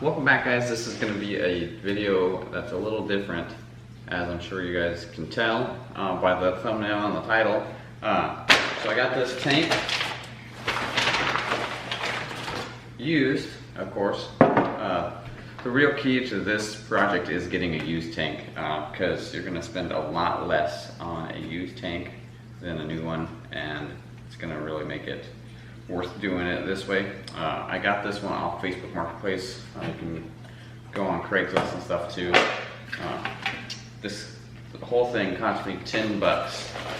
Welcome back, guys. This is going to be a video that's a little different, as I'm sure you guys can tell by the thumbnail and the title. So I got this tank used, of course. The real key to this project is getting a used tank, because you're going to spend a lot less on a used tank than a new one, and it's going to really make it worth doing it this way. I got this one off Facebook Marketplace. You can go on Craigslist and stuff too. The whole thing cost me $10.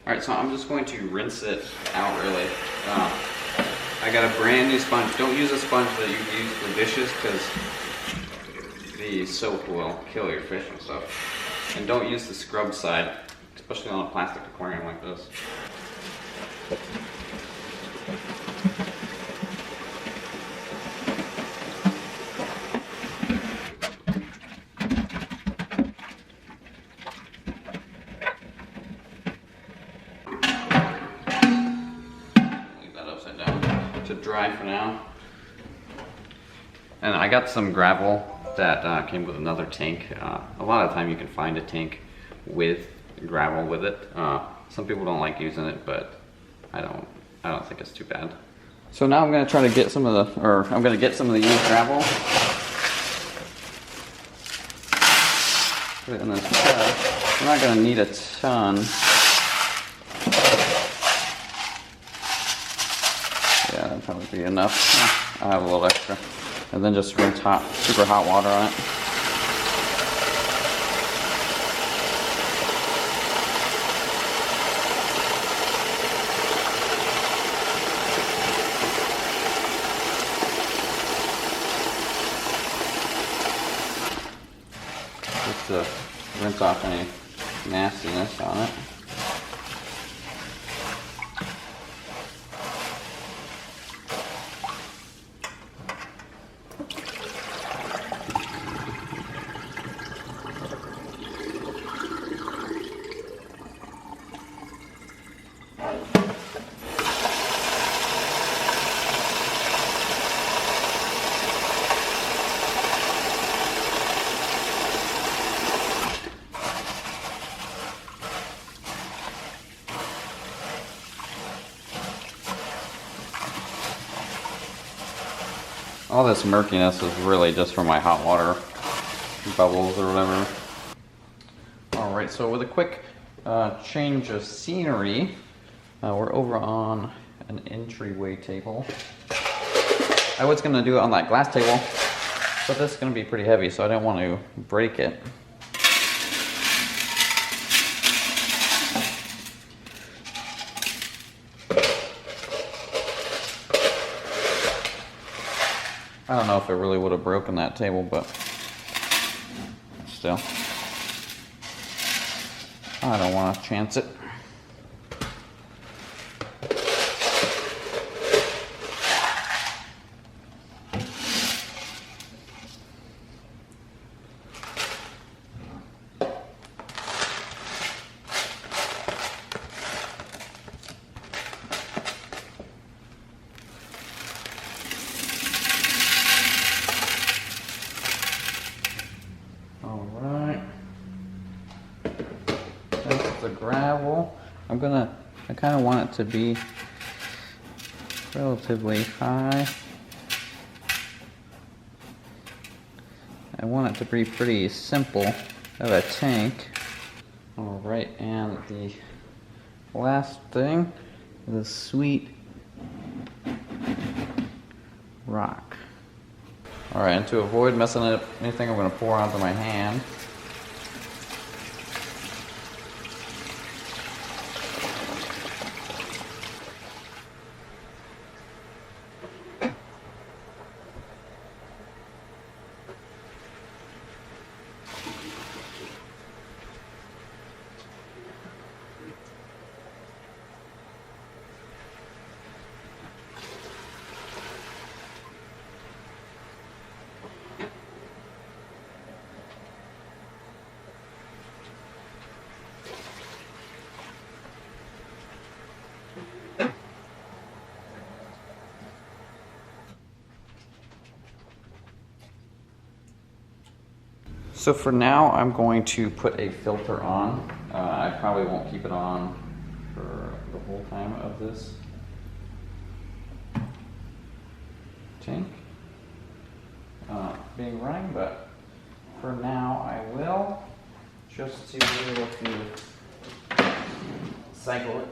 Alright, so I'm just going to rinse it out really. I got a brand new sponge. Don't use a sponge that you use for dishes, because the soap will kill your fish and stuff. And don't use the scrub side, especially on a plastic aquarium like this. To dry for now. And I got some gravel that came with another tank. A lot of the time you can find a tank with gravel with it. Some people don't like using it, but I don't think it's too bad. So now I'm gonna try to get some of the used gravel. Put it in this tub. I'm not gonna need a ton. Yeah, that'd probably be enough. I'll have a little extra. And then just rinse super hot water on it. Just to rinse off any nastiness on it. All this murkiness is really just from my hot water bubbles or whatever. Alright, so with a quick change of scenery, we're over on an entryway table. I was going to do it on that glass table, but this is going to be pretty heavy, so I didn't want to break it. I don't know if it really would have broken that table, but still, I don't want to chance it. The gravel. I kind of want it to be relatively high. I want it to be pretty simple of a tank. Alright, and the last thing is sweet rock. Alright, and to avoid messing up anything, I'm going to pour onto my hand. So for now, I'm going to put a filter on. I probably won't keep it on for the whole time of this tank being running, but for now I will, just to be able to cycle it.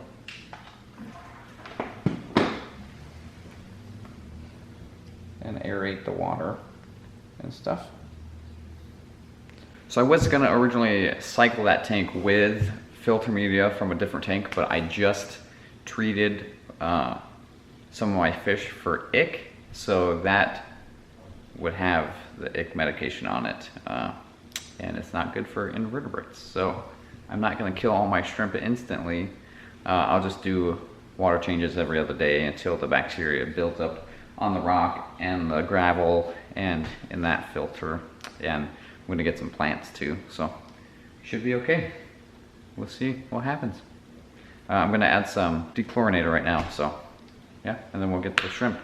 And aerate the water and stuff. So I was gonna originally cycle that tank with filter media from a different tank, but I just treated some of my fish for ick, so that would have the ick medication on it, and it's not good for invertebrates. So I'm not gonna kill all my shrimp instantly. I'll just do water changes every other day until the bacteria builds up on the rock and the gravel and in that filter, and I'm gonna get some plants too, so should be okay. We'll see what happens. I'm gonna add some dechlorinator right now, so yeah, and then we'll get the shrimp.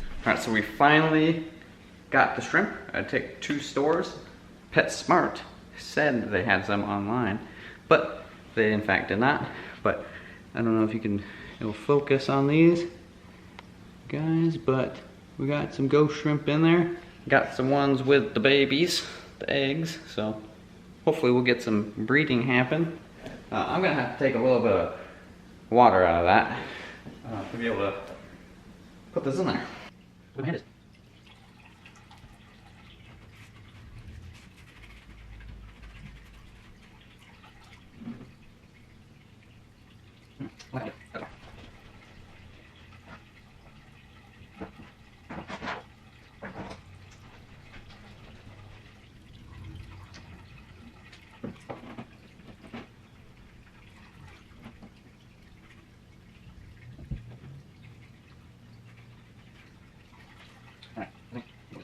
All right, so we finally got the shrimp. I take 2 stores. PetSmart said they had some online, but they in fact did not. But I don't know if you can, it'll focus on these guys, but we got some ghost shrimp in there. Got some ones with the babies, the eggs, so hopefully we'll get some breeding happen. I'm gonna have to take a little bit of water out of that to be able to put this in there. Where my hand is.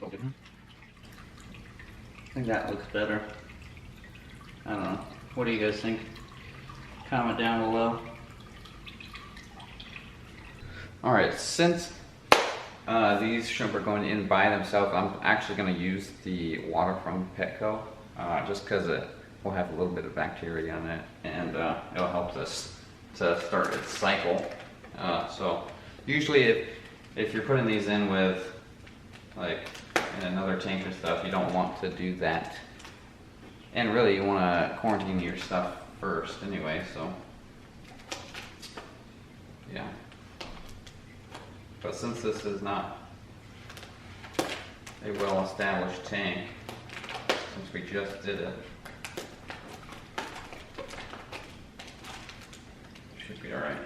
Okay. I think that looks better. I don't know. What do you guys think? Comment down below. Alright, since these shrimp are going in by themselves, I'm actually going to use the water from Petco, just because it will have a little bit of bacteria in it, and it'll help this to start its cycle. So usually if you're putting these in with, like, in another tank or stuff, you don't want to do that. And really you want to quarantine your stuff first anyway, so yeah. But since this is not a well-established tank, since we just did it, should be alright.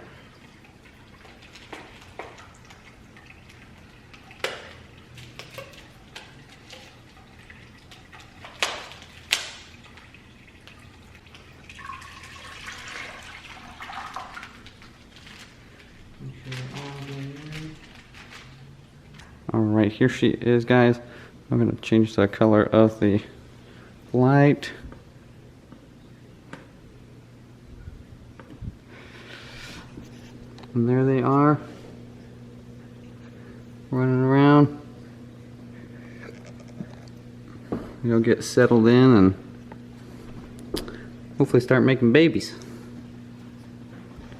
Alright, here she is, guys. I'm going to change the color of the light. And there they are, running around. They'll get settled in and hopefully start making babies.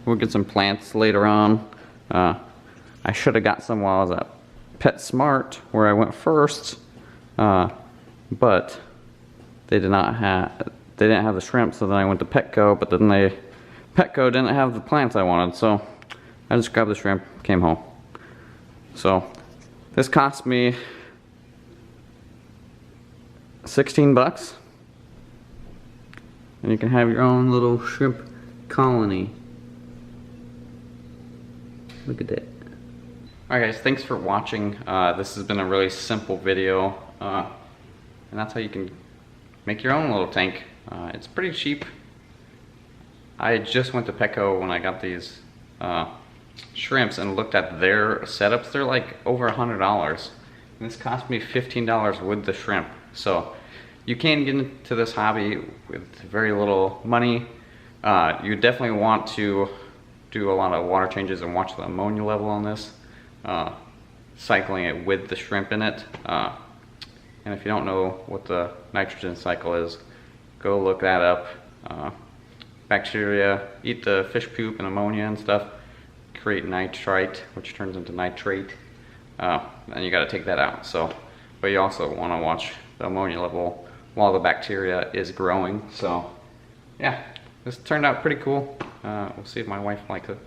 We'll get some plants later on. I should have got some while I was at PetSmart, where I went first, but they didn't have the shrimp, so then I went to Petco, but then Petco didn't have the plants I wanted, so I just grabbed the shrimp, came home. So this cost me 16 bucks, and you can have your own little shrimp colony. Look at that. Alright guys, thanks for watching. This has been a really simple video, and that's how you can make your own little tank. It's pretty cheap. I just went to Petco when I got these shrimps and looked at their setups. They're like over $100. And this cost me $15 with the shrimp. So you can get into this hobby with very little money. You definitely want to do a lot of water changes and watch the ammonia level on this. Cycling it with the shrimp in it, And if you don't know what the nitrogen cycle is, go look that up. Bacteria eat the fish poop and ammonia and stuff, create nitrite, which turns into nitrate. And you got to take that out. So, but you also want to watch the ammonia level while the bacteria is growing. So, yeah, this turned out pretty cool. We'll see if my wife likes it.